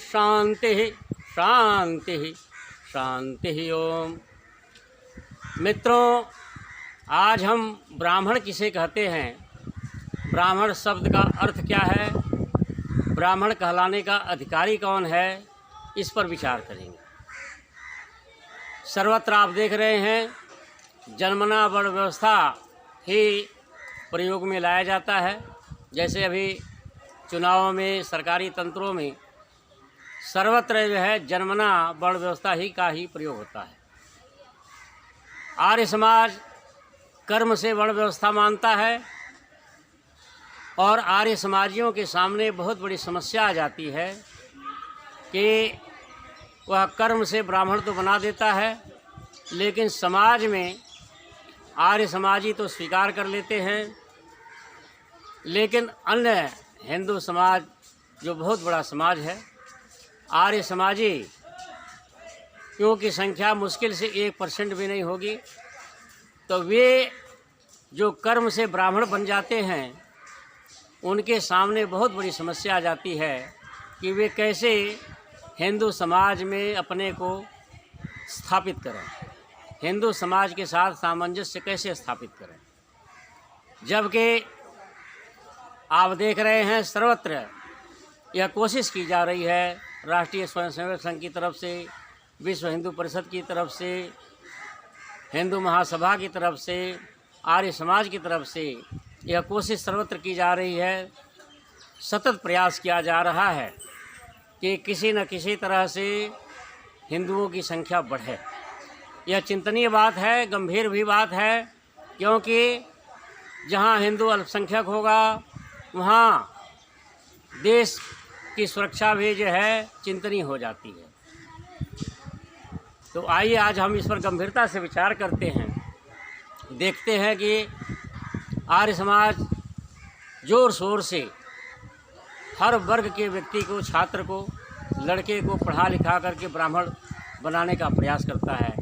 शांति शांति शांति। ओम। मित्रों, आज हम ब्राह्मण किसे कहते हैं, ब्राह्मण शब्द का अर्थ क्या है, ब्राह्मण कहलाने का अधिकारी कौन है, इस पर विचार करेंगे। सर्वत्र आप देख रहे हैं जन्मना वर्ण व्यवस्था ही प्रयोग में लाया जाता है। जैसे अभी चुनावों में, सरकारी तंत्रों में सर्वत्र जो है जन्मना वर्ण व्यवस्था ही का ही प्रयोग होता है। आर्य समाज कर्म से वर्ण व्यवस्था मानता है और आर्य समाजियों के सामने बहुत बड़ी समस्या आ जाती है कि वह कर्म से ब्राह्मण तो बना देता है, लेकिन समाज में आर्य समाजी तो स्वीकार कर लेते हैं, लेकिन अन्य हिंदू समाज जो बहुत बड़ा समाज है, आर्य समाजी क्योंकि संख्या मुश्किल से 1% भी नहीं होगी, तो वे जो कर्म से ब्राह्मण बन जाते हैं उनके सामने बहुत बड़ी समस्या आ जाती है कि वे कैसे हिंदू समाज में अपने को स्थापित करें, हिंदू समाज के साथ सामंजस्य कैसे स्थापित करें। जबकि आप देख रहे हैं सर्वत्र यह कोशिश की जा रही है, राष्ट्रीय स्वयंसेवक संघ की तरफ से, विश्व हिंदू परिषद की तरफ से, हिंदू महासभा की तरफ से, आर्य समाज की तरफ से यह कोशिश सर्वत्र की जा रही है। सतत प्रयास किया जा रहा है कि किसी न किसी तरह से हिंदुओं की संख्या बढ़े। यह चिंतनीय बात है, गंभीर भी बात है, क्योंकि जहां हिंदू अल्पसंख्यक होगा वहां देश की सुरक्षा भी जो है चिंतनीय हो जाती है। तो आइए आज हम इस पर गंभीरता से विचार करते हैं, देखते हैं कि आर्य समाज जोर शोर से हर वर्ग के व्यक्ति को, छात्र को, लड़के को पढ़ा लिखा करके ब्राह्मण बनाने का प्रयास करता है।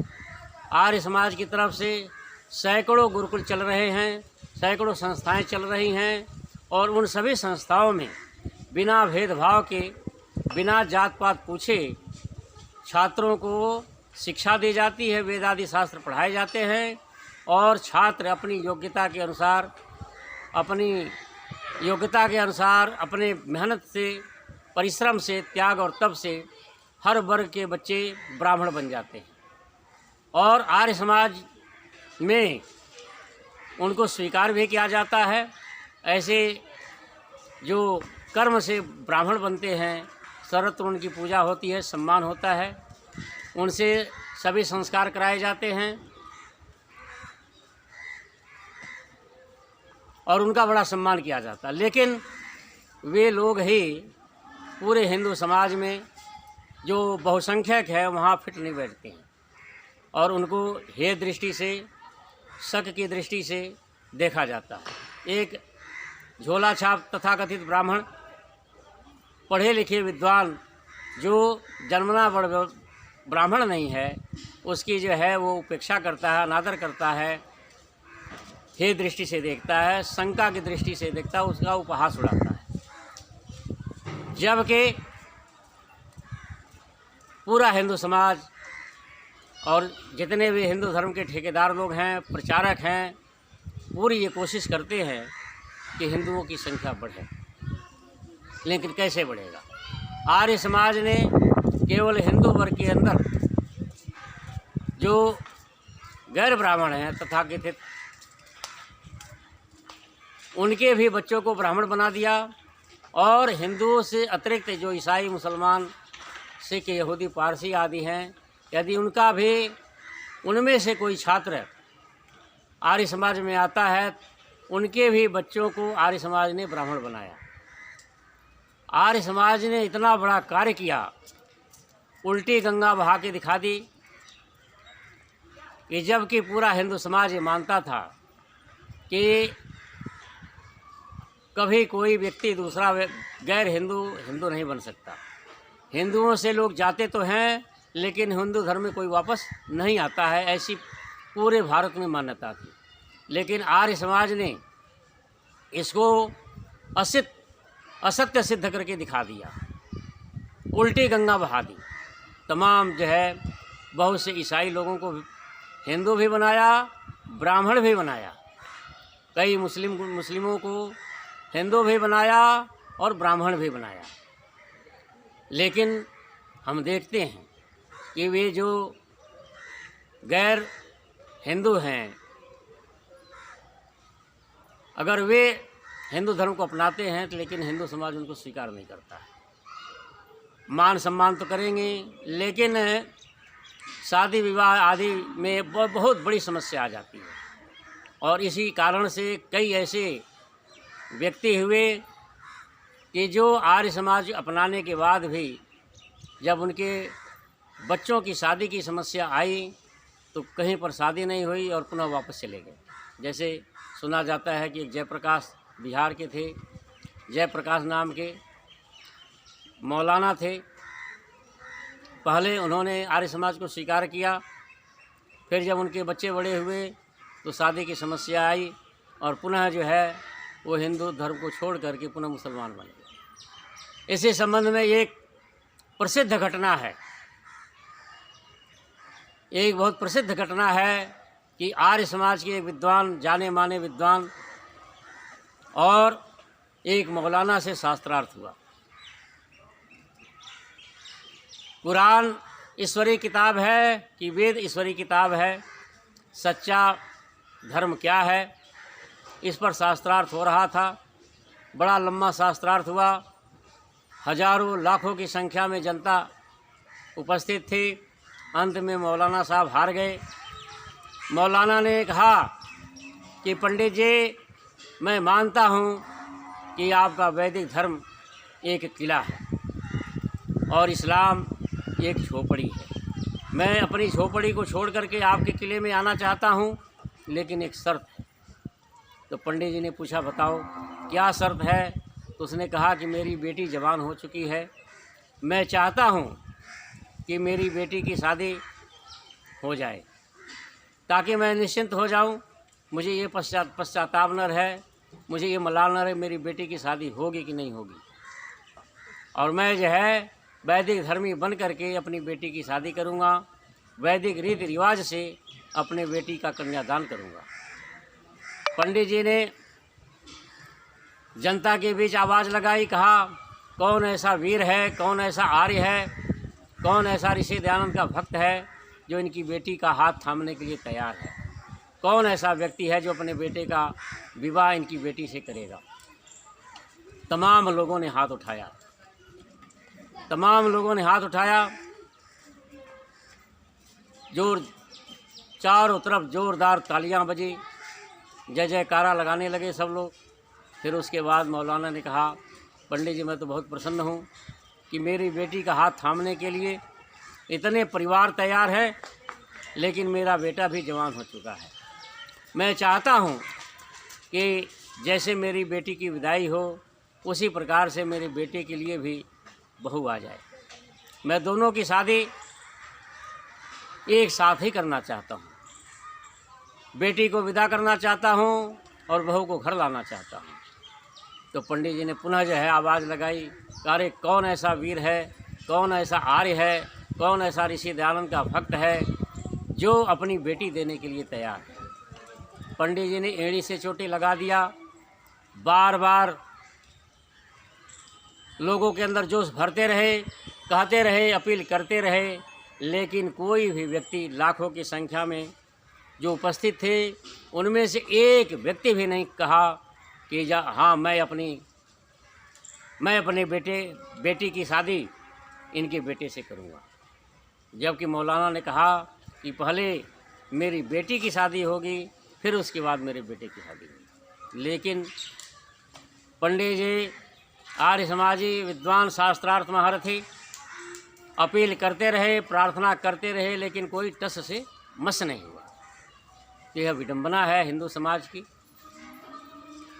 आर्य समाज की तरफ से सैकड़ों गुरुकुल चल रहे हैं, सैकड़ों संस्थाएं चल रही हैं और उन सभी संस्थाओं में बिना भेदभाव के, बिना जात पात पूछे छात्रों को शिक्षा दी जाती है, वेद आदि शास्त्र पढ़ाए जाते हैं और छात्र अपनी योग्यता के अनुसार, अपने मेहनत से, परिश्रम से, त्याग और तप से हर वर्ग के बच्चे ब्राह्मण बन जाते हैं और आर्य समाज में उनको स्वीकार भी किया जाता है। ऐसे जो कर्म से ब्राह्मण बनते हैं सर्वत्र उनकी पूजा होती है, सम्मान होता है, उनसे सभी संस्कार कराए जाते हैं और उनका बड़ा सम्मान किया जाता है। लेकिन वे लोग ही पूरे हिंदू समाज में जो बहुसंख्यक है वहाँ फिट नहीं बैठते हैं और उनको हेय दृष्टि से, शक की दृष्टि से देखा जाता है। एक झोला छाप तथाकथित ब्राह्मण, पढ़े लिखे विद्वान जो जन्मना ब्राह्मण नहीं है, उसकी जो है वो उपेक्षा करता है, अनादर करता है, हेय दृष्टि से देखता है, शंका की दृष्टि से देखता है, उसका उपहास उड़ाता है। जबकि पूरा हिंदू समाज और जितने भी हिंदू धर्म के ठेकेदार लोग हैं, प्रचारक हैं, पूरी ये कोशिश करते हैं कि हिंदुओं की संख्या बढ़े। लेकिन कैसे बढ़ेगा? आर्य समाज ने केवल हिंदू वर्ग के अंदर जो गैर ब्राह्मण हैं तथाकथित, उनके भी बच्चों को ब्राह्मण बना दिया और हिंदुओं से अतिरिक्त जो ईसाई, मुसलमान, सिख, यहूदी, पारसी आदि हैं, यदि उनका भी, उनमें से कोई छात्र आर्य समाज में आता है, उनके भी बच्चों को आर्य समाज ने ब्राह्मण बनाया। आर्य समाज ने इतना बड़ा कार्य किया, उल्टी गंगा बहा के दिखा दी कि जबकि पूरा हिंदू समाज ये मानता था कि कभी कोई व्यक्ति दूसरा गैर हिंदू नहीं बन सकता। हिंदुओं से लोग जाते तो हैं लेकिन हिंदू धर्म में कोई वापस नहीं आता है, ऐसी पूरे भारत में मान्यता थी। लेकिन आर्य समाज ने इसको असत्य सिद्ध करके दिखा दिया उल्टी गंगा बहा दी। तमाम जो है बहुत से ईसाई लोगों को हिंदू भी बनाया, ब्राह्मण भी बनाया, कई मुस्लिमों को हिंदू भी बनाया और ब्राह्मण भी बनाया। लेकिन हम देखते हैं कि वे जो गैर हिंदू हैं, अगर वे हिंदू धर्म को अपनाते हैं तो लेकिन हिंदू समाज उनको स्वीकार नहीं करता है। मान सम्मान तो करेंगे, लेकिन शादी विवाह आदि में बहुत बड़ी समस्या आ जाती है। और इसी कारण से कई ऐसे व्यक्ति हुए कि जो आर्य समाज अपनाने के बाद भी जब उनके बच्चों की शादी की समस्या आई तो कहीं पर शादी नहीं हुई और पुनः वापस चले गए। जैसे सुना जाता है कि एक जयप्रकाश बिहार के थे, जयप्रकाश नाम के मौलाना थे। पहले उन्होंने आर्य समाज को स्वीकार किया, फिर जब उनके बच्चे बड़े हुए तो शादी की समस्या आई और पुनः जो है वो हिंदू धर्म को छोड़ करके पुनः मुसलमान बन गए। इसी संबंध में एक प्रसिद्ध घटना है, एक बहुत प्रसिद्ध घटना है कि आर्य समाज के एक विद्वान, जाने माने विद्वान और एक मौलाना से शास्त्रार्थ हुआ। कुरान ईश्वरीय किताब है कि वेद ईश्वरीय किताब है, सच्चा धर्म क्या है, इस पर शास्त्रार्थ हो रहा था। बड़ा लंबा शास्त्रार्थ हुआ, हजारों लाखों की संख्या में जनता उपस्थित थी। अंत में मौलाना साहब हार गए। मौलाना ने कहा कि पंडित जी, मैं मानता हूँ कि आपका वैदिक धर्म एक किला है और इस्लाम एक झोपड़ी है। मैं अपनी झोपड़ी को छोड़ करके आपके किले में आना चाहता हूँ, लेकिन एक शर्त है। तो पंडित जी ने पूछा, बताओ क्या शर्त है? तो उसने कहा कि मेरी बेटी जवान हो चुकी है, मैं चाहता हूँ कि मेरी बेटी की शादी हो जाए ताकि मैं निश्चिंत हो जाऊँ, मुझे ये पश्चाताप न रहे, मुझे ये मलाल न रहे मेरी बेटी की शादी होगी कि नहीं होगी, और मैं जो है वैदिक धर्मी बन करके अपनी बेटी की शादी करूँगा, वैदिक रीति रिवाज से अपने बेटी का कन्यादान करूँगा। पंडित जी ने जनता के बीच आवाज़ लगाई, कहा कौन ऐसा वीर है, कौन ऐसा आर्य है, कौन ऐसा ऋषि दयानंद का भक्त है जो इनकी बेटी का हाथ थामने के लिए तैयार है, कौन ऐसा व्यक्ति है जो अपने बेटे का विवाह इनकी बेटी से करेगा। तमाम लोगों ने हाथ उठाया, तमाम लोगों ने हाथ उठाया, चारों तरफ जोरदार तालियां बजी, जय जयकारा लगाने लगे सब लोग। फिर उसके बाद मौलाना ने कहा, पंडित जी मैं तो बहुत प्रसन्न हूँ कि मेरी बेटी का हाथ थामने के लिए इतने परिवार तैयार है, लेकिन मेरा बेटा भी जवान हो चुका है। मैं चाहता हूँ कि जैसे मेरी बेटी की विदाई हो उसी प्रकार से मेरे बेटे के लिए भी बहू आ जाए। मैं दोनों की शादी एक साथ ही करना चाहता हूँ, बेटी को विदा करना चाहता हूँ और बहू को घर लाना चाहता हूँ। तो पंडित जी ने पुनः जो है आवाज़ लगाई, अरे कौन ऐसा वीर है, कौन ऐसा आर्य है, कौन ऐसा ऋषि दयानंद का भक्त है जो अपनी बेटी देने के लिए तैयार है। पंडित जी ने एड़ी से चोटी लगा दिया, बार बार लोगों के अंदर जोश भरते रहे, कहते रहे, अपील करते रहे, लेकिन कोई भी व्यक्ति, लाखों की संख्या में जो उपस्थित थे उनमें से एक व्यक्ति भी नहीं कहा कि हाँ मैं अपने बेटी की शादी इनके बेटे से करूँगा। जबकि मौलाना ने कहा कि पहले मेरी बेटी की शादी होगी, फिर उसके बाद मेरे बेटे की शादी होगी। लेकिन पंडित जी आर्य समाजी विद्वान शास्त्रार्थ महारथी अपील करते रहे, प्रार्थना करते रहे, लेकिन कोई टस से मस नहीं हुआ। यह विडंबना है हिंदू समाज की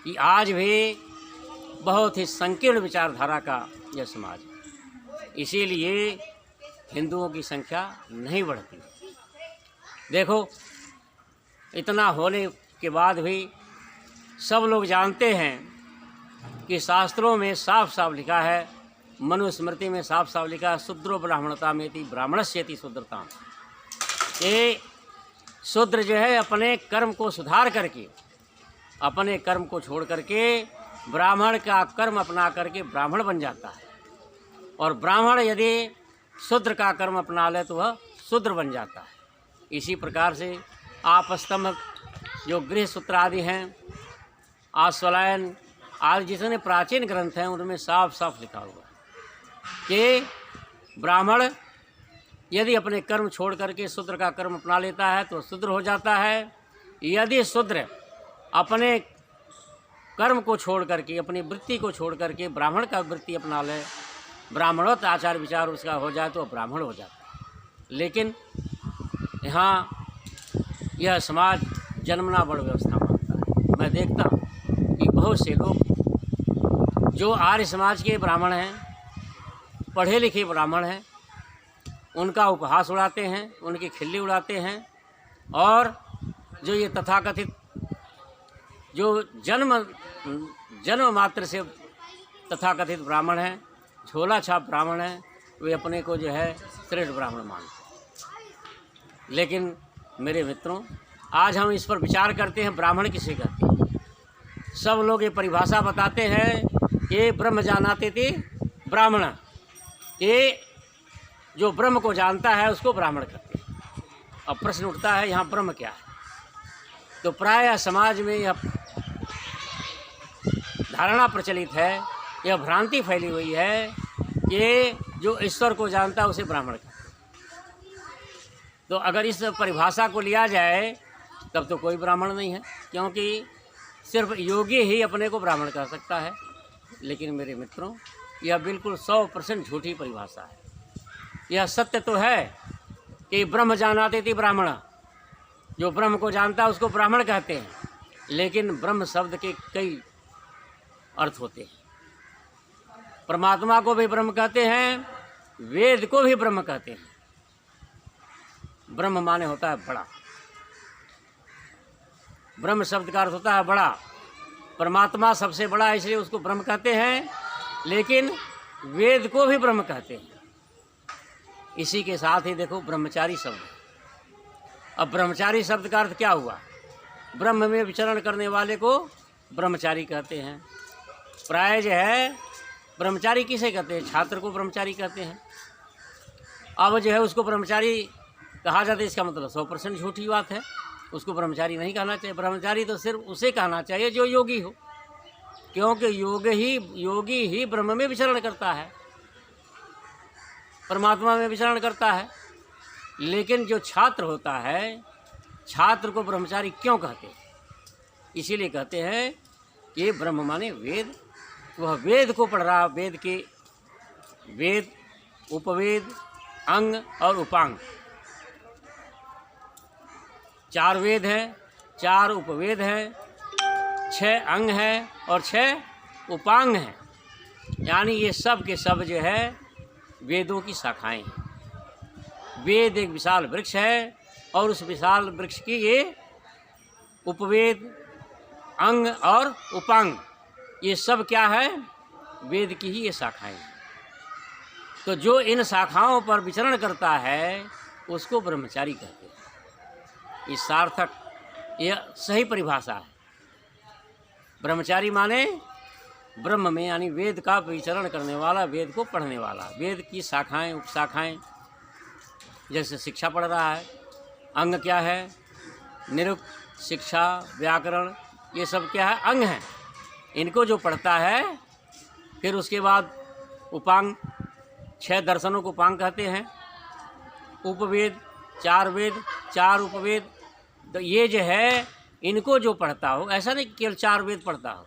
कि आज भी बहुत ही संकीर्ण विचारधारा का यह समाज है, इसीलिए हिंदुओं की संख्या नहीं बढ़ती। देखो, इतना होने के बाद भी सब लोग जानते हैं कि शास्त्रों में साफ साफ लिखा है मनुस्मृति में साफ साफ लिखा है, शूद्रो ब्राह्मणता में थी ब्राह्मणस्येति शूद्रता। ये शूद्र जो है अपने कर्म को सुधार करके, अपने कर्म को छोड़ करके ब्राह्मण का कर्म अपना करके ब्राह्मण बन जाता है, और ब्राह्मण यदि शूद्र का कर्म अपना ले तो वह शूद्र बन जाता है। इसी प्रकार से आपस्तंभ जो गृह सूत्र आदि हैं, आश्वलायन आदि जितने प्राचीन ग्रंथ हैं उनमें साफ साफ लिखा हुआ है कि ब्राह्मण यदि अपने कर्म छोड़ करके शूद्र का कर्म अपना लेता है तो शूद्र हो जाता है। यदि शूद्र अपने कर्म को छोड़ करके, अपनी वृत्ति को छोड़ करके ब्राह्मण का वृत्ति अपना ले, ब्राह्मणोक्त आचार विचार उसका हो जाए तो ब्राह्मण हो जाता है। लेकिन यहाँ यह समाज जन्मना बड़ व्यवस्था मानता है। मैं देखता हूँ कि बहुत से लोग जो आर्य समाज के ब्राह्मण हैं, पढ़े लिखे ब्राह्मण हैं, उनका उपहास उड़ाते हैं, उनकी खिल्ली उड़ाते हैं, और जो ये तथाकथित जो जन्म मात्र से तथाकथित ब्राह्मण हैं, झोला छाप ब्राह्मण हैं, वे अपने को जो है श्रेष्ठ ब्राह्मण मानते हैं। लेकिन मेरे मित्रों, आज हम इस पर विचार करते हैं, ब्राह्मण किसे कहते हैं। सब लोग ये परिभाषा बताते हैं कि ब्रह्म जानाते थे ब्राह्मण, ये जो ब्रह्म को जानता है उसको ब्राह्मण कहते हैं। अब प्रश्न उठता है यहाँ ब्रह्म क्या है? तो प्रायः समाज में यह धारणा प्रचलित है, यह भ्रांति फैली हुई है कि जो ईश्वर को जानता है उसे ब्राह्मण कहते हैं। तो अगर इस परिभाषा को लिया जाए तब तो कोई ब्राह्मण नहीं है, क्योंकि सिर्फ योगी ही अपने को ब्राह्मण कह सकता है। लेकिन मेरे मित्रों, यह बिल्कुल 100% झूठी परिभाषा है। यह सत्य तो है कि ब्रह्म जानाते थे ब्राह्मण, जो ब्रह्म को जानता है उसको ब्राह्मण कहते हैं, लेकिन ब्रह्म शब्द के कई अर्थ होते हैं। परमात्मा को भी ब्रह्म कहते हैं, वेद को भी ब्रह्म कहते हैं। ब्रह्म माने होता है बड़ा, ब्रह्म शब्द का अर्थ होता है बड़ा। परमात्मा सबसे बड़ा है इसलिए उसको ब्रह्म कहते हैं, लेकिन वेद को भी ब्रह्म कहते हैं। इसी के साथ ही देखो ब्रह्मचारी शब्द। अब ब्रह्मचारी शब्द का अर्थ क्या हुआ? ब्रह्म में विचरण करने वाले को ब्रह्मचारी कहते हैं। प्राय जो है ब्रह्मचारी किसे कहते हैं? छात्र को ब्रह्मचारी कहते हैं। अब जो है उसको ब्रह्मचारी कहा जाता है, इसका मतलब 100% झूठी बात है। उसको ब्रह्मचारी नहीं कहना चाहिए। ब्रह्मचारी तो सिर्फ उसे कहना चाहिए जो योगी हो, क्योंकि योगी ही ब्रह्म में विचरण करता है, परमात्मा में विचरण करता है। लेकिन जो छात्र होता है, छात्र को ब्रह्मचारी क्यों कहते हैं? इसीलिए कहते हैं कि ब्रह्म माने वेद। वह वेद को पढ़ रहा, वेद, उपवेद, अंग और उपांग, 4 वेद हैं, 4 उपवेद हैं, 6 अंग हैं और 6 उपांग हैं। यानी ये सब के सब जो है वेदों की शाखाएं हैं। वेद एक विशाल वृक्ष है, और उस विशाल वृक्ष की ये उपवेद, अंग और उपांग, ये सब क्या है? वेद की ही ये शाखाएं हैं। तो जो इन शाखाओं पर विचरण करता है उसको ब्रह्मचारी कहते हैं। इस सार्थक, यह सही परिभाषा है। ब्रह्मचारी माने ब्रह्म में यानी वेद का विचरण करने वाला, वेद को पढ़ने वाला, वेद की शाखाएं, उपशाखाएं। जैसे शिक्षा पढ़ रहा है, अंग क्या है? निरुक्त, शिक्षा, व्याकरण, ये सब क्या है? अंग हैं। इनको जो पढ़ता है, फिर उसके बाद उपांग, 6 दर्शनों को उपांग कहते हैं। उपवेद, 4 वेद, 4 उपवेद। तो ये जो है इनको जो पढ़ता हो, ऐसा नहीं केवल 4 वेद पढ़ता हो,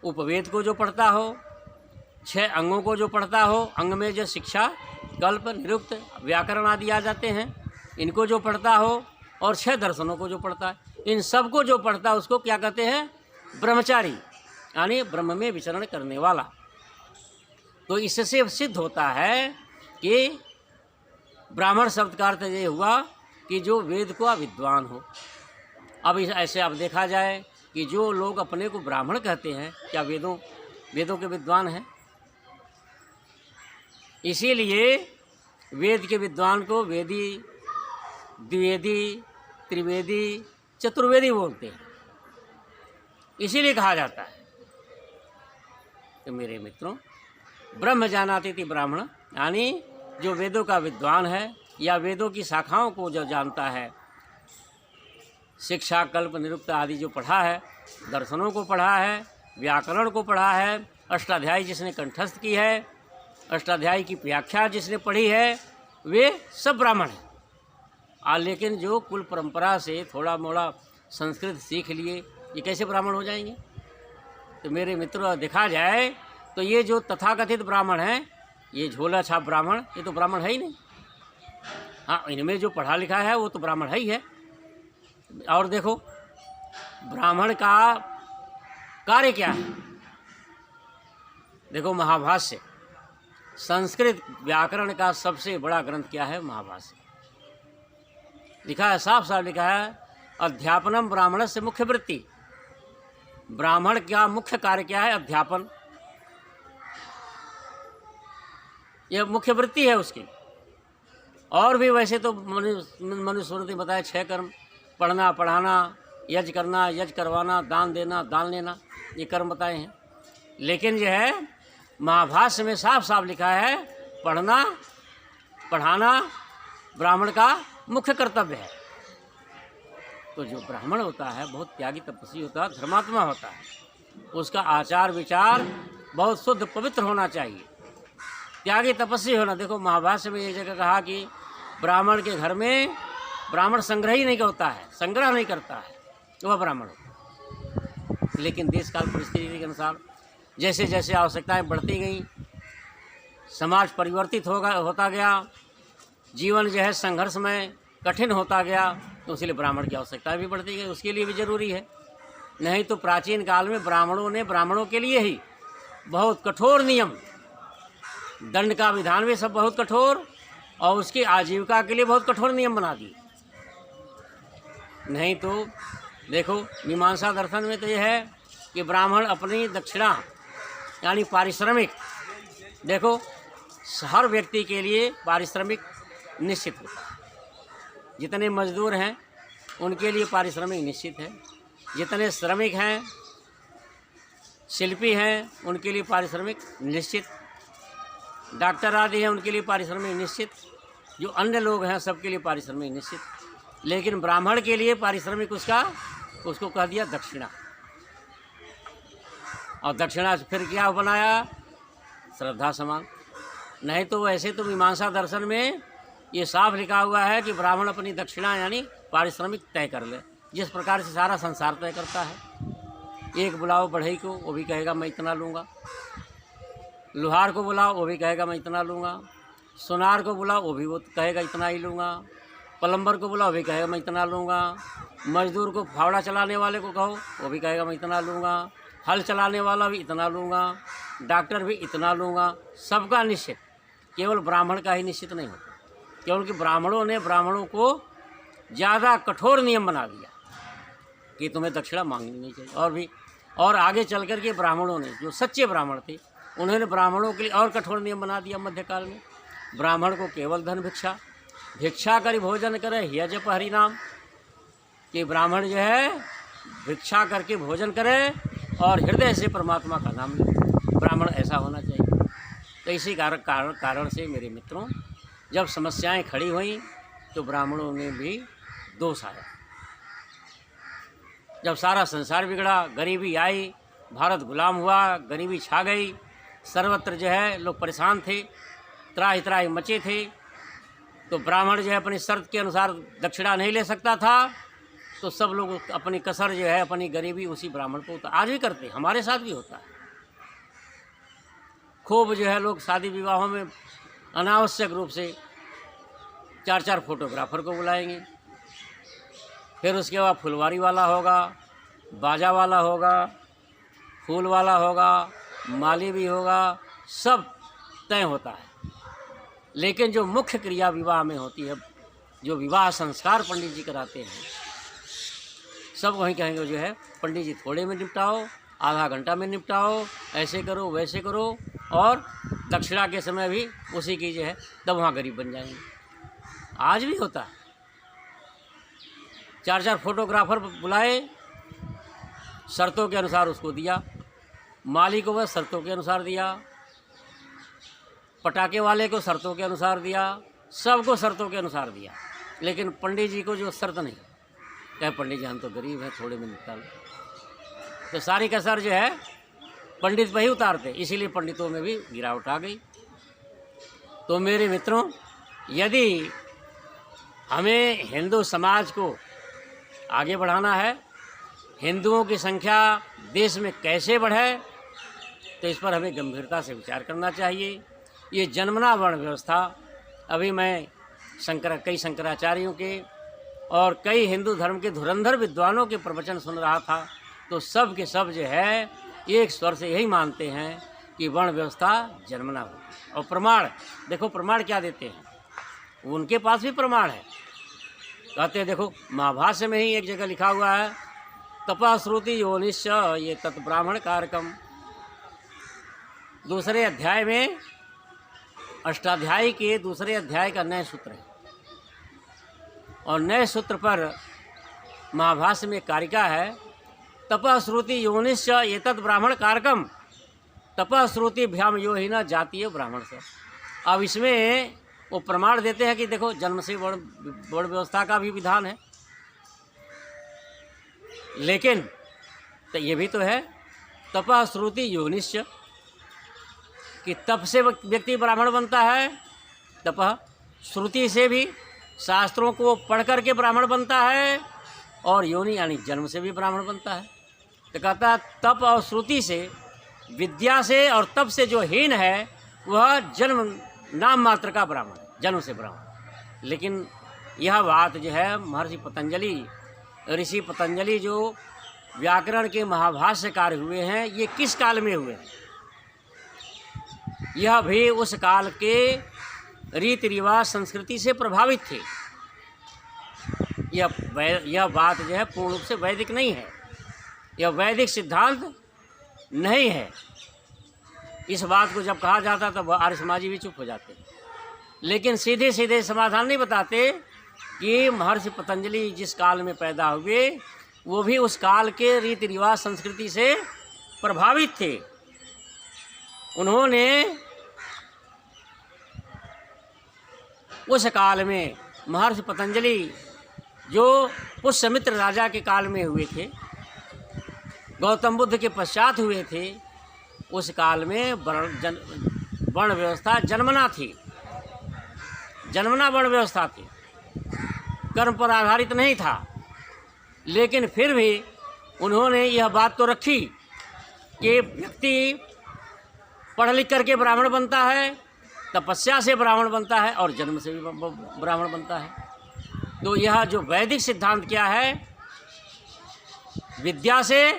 उपवेद को जो पढ़ता हो, 6 अंगों को जो पढ़ता हो, अंग में जो शिक्षा, कल्प, निरुक्त, व्याकरण आदि आ जाते हैं, इनको जो पढ़ता हो, और 6 दर्शनों को जो पढ़ता है, इन सब को जो पढ़ता है उसको क्या कहते हैं? ब्रह्मचारी, यानी ब्रह्म में विचरण करने वाला। तो इससे सिद्ध होता है कि ब्राह्मण शब्द का अर्थ ये हुआ कि जो वेद को विद्वान हो। अब ऐसे अब देखा जाए कि जो लोग अपने को ब्राह्मण कहते हैं, क्या वेदों के विद्वान हैं? इसीलिए वेद के विद्वान को वेदी, द्विवेदी, त्रिवेदी, चतुर्वेदी बोलते हैं, इसीलिए कहा जाता है। तो मेरे मित्रों, ब्रह्म जानाति इति ब्राह्मण, यानी जो वेदों का विद्वान है या वेदों की शाखाओं को जो जानता है, शिक्षा, कल्प, निरुक्त आदि जो पढ़ा है, दर्शनों को पढ़ा है, व्याकरण को पढ़ा है, अष्टाध्यायी जिसने कंठस्थ की है, अष्टाध्यायी की व्याख्या जिसने पढ़ी है, वे सब ब्राह्मण हैं। लेकिन जो कुल परंपरा से थोड़ा मोड़ा संस्कृत सीख लिए, ये कैसे ब्राह्मण हो जाएंगे? तो मेरे मित्रों, देखा जाए तो ये जो तथाकथित ब्राह्मण हैं, ये झोला छाप ब्राह्मण, ये तो ब्राह्मण है ही नहीं। हाँ, इनमें जो पढ़ा लिखा है वो तो ब्राह्मण है ही है। और देखो, ब्राह्मण का कार्य क्या है? देखो, महाभाष्य, संस्कृत व्याकरण का सबसे बड़ा ग्रंथ क्या है? महाभाष्य। लिखा है, साफ साफ लिखा है, अध्यापनम ब्राह्मण से मुख्य वृत्ति। ब्राह्मण का मुख्य कार्य क्या है? अध्यापन। यह मुख्य वृत्ति है उसकी। और भी वैसे तो मनुस्मृति ने बताया 6 कर्म: पढ़ना, पढ़ाना, यज्ञ करना, यज्ञ करवाना, दान देना, दान लेना, ये कर्म बताए हैं। लेकिन यह है, महाभाष्य में साफ साफ लिखा है, पढ़ना, पढ़ाना ब्राह्मण का मुख्य कर्तव्य है। तो जो ब्राह्मण होता है बहुत त्यागी तपस्वी होता है, धर्मात्मा होता है, उसका आचार विचार बहुत शुद्ध पवित्र होना चाहिए, त्यागी तपस्वी होना। देखो, महाभाष्य में एक जगह कहा कि ब्राह्मण के घर में ब्राह्मण संग्रह ही नहीं होता है, संग्रह नहीं करता है, वह ब्राह्मण होता है। लेकिन देश काल परिस्थिति के अनुसार जैसे जैसे आवश्यकताएं बढ़ती गई, समाज परिवर्तित होता गया, जीवन जो है संघर्षमय कठिन होता गया, तो इसलिए ब्राह्मण की आवश्यकताएं भी बढ़ती गई। उसके लिए भी जरूरी है। नहीं तो प्राचीन काल में ब्राह्मणों ने ब्राह्मणों के लिए ही बहुत कठोर नियम, दंड का विधान भी सब बहुत कठोर, और उसकी आजीविका के लिए बहुत कठोर नियम बना दिए। नहीं तो देखो, मीमांसा दर्शन में तो यह है कि ब्राह्मण अपनी दक्षिणा यानी पारिश्रमिक, देखो हर व्यक्ति के लिए पारिश्रमिक निश्चित होता है। जितने मजदूर हैं उनके लिए पारिश्रमिक निश्चित है, जितने श्रमिक हैं, शिल्पी हैं, उनके लिए पारिश्रमिक निश्चित, डॉक्टर आदि हैं उनके लिए पारिश्रमिक निश्चित, जो अन्य लोग हैं सबके लिए पारिश्रमिक निश्चित। लेकिन ब्राह्मण के लिए पारिश्रमिक उसको कह दिया दक्षिणा। और दक्षिणा से फिर क्या बनाया? श्रद्धा समान। नहीं तो वैसे तो मीमांसा दर्शन में ये साफ लिखा हुआ है कि ब्राह्मण अपनी दक्षिणा यानी पारिश्रमिक तय कर ले, जिस प्रकार से सारा संसार तय करता है। एक बुलाओ बढ़ई को, वो भी कहेगा मैं इतना लूँगा। लोहार को बुलाओ, वो भी कहेगा मैं इतना लूँगा। सुनार को बुलाओ, वो भी वो कहेगा इतना ही लूँगा। प्लम्बर को बुलाओ, वो भी कहेगा मैं इतना लूँगा। मजदूर को, फावड़ा चलाने वाले को कहो, वो भी कहेगा मैं इतना लूँगा। हल चलाने वाला भी इतना लूँगा, डॉक्टर भी इतना लूँगा। सबका निश्चित, केवल ब्राह्मण का ही निश्चित नहीं होता, क्योंकि ब्राह्मणों ने ब्राह्मणों को ज़्यादा कठोर नियम बना दिया कि तुम्हें दक्षिणा मांगनी नहीं चाहिए। और आगे चल कर के ब्राह्मणों ने, जो सच्चे ब्राह्मण थे, उन्होंने ब्राह्मणों के लिए और कठोर नियम बना दिया मध्यकाल में। ब्राह्मण को केवल धन भिक्षा करी भोजन करे, हिय जप हरि नाम, कि ब्राह्मण जो है भिक्षा करके भोजन करे और हृदय से परमात्मा का नाम ले। ब्राह्मण ऐसा होना चाहिए। तो इसी कारण से मेरे मित्रों, जब समस्याएं खड़ी हुई तो ब्राह्मणों में भी दोष आया। जब सारा संसार बिगड़ा, गरीबी आई, भारत गुलाम हुआ, गरीबी छा गई, सर्वत्र जो है लोग परेशान थे, त्राहि त्राहि मचे थे, तो ब्राह्मण जो है अपनी शर्त के अनुसार दक्षिणा नहीं ले सकता था, तो सब लोग अपनी कसर जो है, अपनी गरीबी उसी ब्राह्मण को आज भी करते, हमारे साथ भी होता है। खूब जो है लोग शादी विवाहों में अनावश्यक रूप से 4-4 फोटोग्राफर को बुलाएंगे, फिर उसके बाद फुलवारी वाला होगा, बाजा वाला होगा, फूल वाला होगा, माली भी होगा, सब तय होता है। लेकिन जो मुख्य क्रिया विवाह में होती है, जो विवाह संस्कार पंडित जी कराते हैं, सब वहीं कहेंगे जो है पंडित जी थोड़े में निपटाओ, आधा घंटा में निपटाओ, ऐसे करो वैसे करो, और दक्षिणा के समय भी उसी की जो है, तब वहाँ गरीब बन जाएंगे। आज भी होता है। 4-4 फोटोग्राफर बुलाए, शर्तों के अनुसार उसको दिया, माली को बस शर्तों के अनुसार दिया, पटाखे वाले को शर्तों के अनुसार दिया, सबको शर्तों के अनुसार दिया, लेकिन पंडित जी को जो शर्त नहीं। क्या पंडित जी हम तो गरीब हैं, थोड़े में निपटा लो, तो सारी कसर जो है पंडित पर ही उतारते, इसीलिए पंडितों में भी गिरावट आ गई। तो मेरे मित्रों, यदि हमें हिंदू समाज को आगे बढ़ाना है, हिंदुओं की संख्या देश में कैसे बढ़े, तो इस पर हमें गंभीरता से विचार करना चाहिए। ये जन्मना वर्ण व्यवस्था, अभी मैं कई शंकराचार्यों के और कई हिंदू धर्म के धुरंधर विद्वानों के प्रवचन सुन रहा था, तो सब के सब जो है एक स्वर से यही मानते हैं कि वर्ण व्यवस्था जन्मना होगी। और प्रमाण देखो, प्रमाण क्या देते हैं, उनके पास भी प्रमाण है। कहते हैं देखो, महाभाष्य में ही एक जगह लिखा हुआ है, तपः श्रुति योनिश्च ये तत् ब्राह्मण कारकम। दूसरे अध्याय में, अष्टाध्यायी के दूसरे अध्याय का नए सूत्र है, और नए सूत्र पर महाभाष्य में कारिका है, तपः श्रुति योनिश्च एतत् ब्राह्मण कारकम तपः श्रुति भ्याम यो ही न जातीय ब्राह्मण से। अब इसमें वो प्रमाण देते हैं कि देखो, जन्म से वर्ण व्यवस्था का भी विधान है, लेकिन तो ये भी तो है तपः श्रुति योनिश्च, कि तप से व्यक्ति ब्राह्मण बनता है, तपः श्रुति से भी शास्त्रों को पढ़ करके ब्राह्मण बनता है, और योनि यानी जन्म से भी ब्राह्मण बनता है। तो कहता है तप और श्रुति से, विद्या से और तप से जो हीन है वह जन्म नाम मात्र का ब्राह्मण है, जन्म से ब्राह्मण। लेकिन यह बात जो है महर्षि पतंजलि, ऋषि पतंजलि जो व्याकरण के महाभाष्यकार हुए हैं, ये किस काल में हुए हैं? यह भी उस काल के रीति रिवाज संस्कृति से प्रभावित थे। यह बात जो है पूर्ण रूप से वैदिक नहीं है, यह वैदिक सिद्धांत नहीं है। इस बात को जब कहा जाता तब आर्य समाजी भी चुप हो जाते, लेकिन सीधे सीधे समाधान नहीं बताते कि महर्षि पतंजलि जिस काल में पैदा हुए वो भी उस काल के रीति रिवाज संस्कृति से प्रभावित थे। उन्होंने उस काल में, महर्षि पतंजलि जो पुष्यमित्र राजा के काल में हुए थे, गौतम बुद्ध के पश्चात हुए थे, उस काल में वर्ण व्यवस्था जन्मना थी, जन्मना वर्ण व्यवस्था थी, कर्म पर आधारित नहीं था। लेकिन फिर भी उन्होंने यह बात तो रखी कि व्यक्ति पढ़ लिख करके ब्राह्मण बनता है, तपस्या से ब्राह्मण बनता है, और जन्म से भी ब्राह्मण बनता है। तो यह जो वैदिक सिद्धांत क्या है, विद्या से,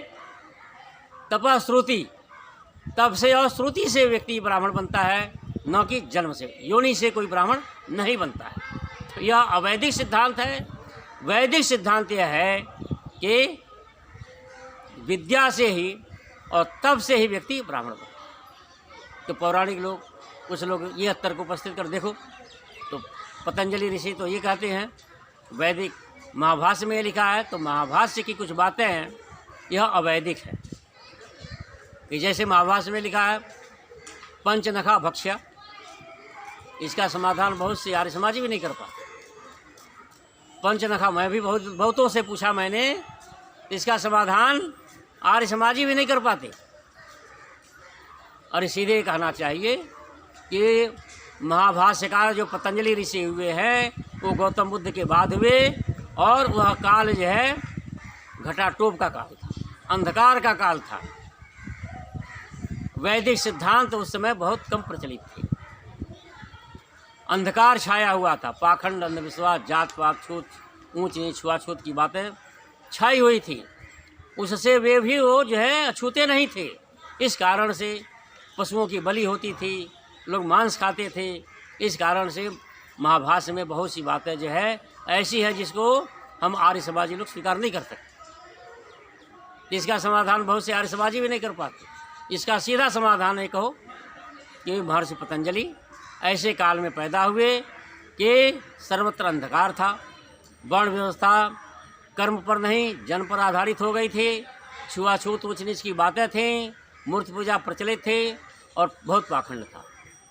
तपः श्रुति, तप से और श्रुति से व्यक्ति ब्राह्मण बनता है, न कि जन्म से, योनि से कोई ब्राह्मण नहीं बनता है। तो यह अवैदिक सिद्धांत है। वैदिक सिद्धांत यह है कि विद्या से ही और तप से ही व्यक्ति ब्राह्मण बनता है। तो पौराणिक लोग, कुछ लोग ये तर्क उपस्थित कर देखो, तो पतंजलि ऋषि तो ये कहते हैं, वैदिक महाभाष्य में लिखा है, तो महाभाष्य की कुछ बातें हैं यह अवैदिक है। कि जैसे महाभाष्य में लिखा है पंचनखा भक्ष्या, इसका समाधान बहुत से आर्य समाजी भी नहीं कर पाते। पंचनखा, मैं भी बहुतों से पूछा मैंने, इसका समाधान आर्य समाजी भी नहीं कर पाते। और सीधे कहना चाहिए कि महाभाष्यकार जो पतंजलि ऋषि हुए हैं वो गौतम बुद्ध के बाद हुए, और वह काल जो है घटाटोप का काल था, अंधकार का काल था। वैदिक सिद्धांत उस समय बहुत कम प्रचलित थे, अंधकार छाया हुआ था, पाखंड, अंधविश्वास, जात पात, छूत, ऊंच नीच, छुआछूत की बातें छाई हुई थी। उससे वे भी वो जो है अछूते नहीं थे। इस कारण से पशुओं की बलि होती थी, लोग मांस खाते थे। इस कारण से महाभाष्य में बहुत सी बातें जो है ऐसी है जिसको हम आर्य समाजी लोग स्वीकार नहीं कर सकते। इसका समाधान बहुत से आर्य समाजी भी नहीं कर पाते। इसका सीधा समाधान है, कहो कि महर्षि पतंजलि ऐसे काल में पैदा हुए कि सर्वत्र अंधकार था, वर्ण व्यवस्था कर्म पर नहीं जन पर आधारित हो गई थी, छुआछूत ऊंच नीच की बातें थीं, मूर्ति पूजा प्रचलित थी और बहुत पाखंड था।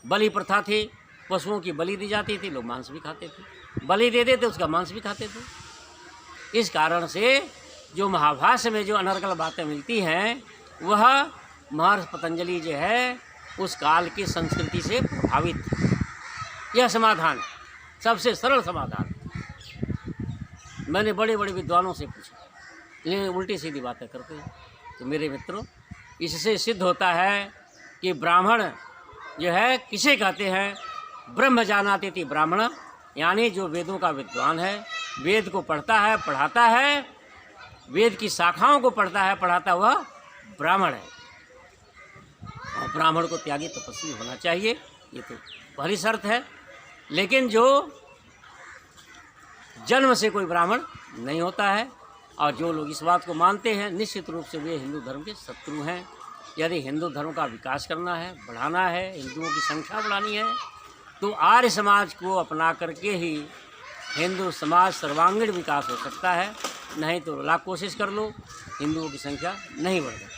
बलि प्रथा थी, पशुओं की बलि दी जाती थी, लोग मांस भी खाते थे, बलि दे देते उसका मांस भी खाते थे। इस कारण से जो महाभाष्य में जो अनर्गल बातें मिलती हैं वह महर्षि पतंजलि जो है उस काल की संस्कृति से प्रभावित थी। यह समाधान सबसे सरल समाधान। मैंने बड़े बड़े विद्वानों से पूछा, लेकिन उल्टी सीधी बातें करते हैं। तो मेरे मित्रों, इससे सिद्ध होता है कि ब्राह्मण जो है किसे कहते हैं, ब्रह्म जानाति इति ब्राह्मण, यानी जो वेदों का विद्वान है, वेद को पढ़ता है पढ़ाता है, वेद की शाखाओं को पढ़ता है पढ़ाता हुआ ब्राह्मण है। और ब्राह्मण को त्यागी तपस्वी होना चाहिए, ये तो पहली शर्त है। लेकिन जो जन्म से कोई ब्राह्मण नहीं होता है, और जो लोग इस बात को मानते हैं, निश्चित रूप से वे हिंदू धर्म के शत्रु हैं। यदि हिंदू धर्म का विकास करना है, बढ़ाना है, हिंदुओं की संख्या बढ़ानी है, तो आर्य समाज को अपना करके ही हिंदू समाज सर्वांगीण विकास हो सकता है। नहीं तो लाख कोशिश कर लो, हिंदुओं की संख्या नहीं बढ़ सकती।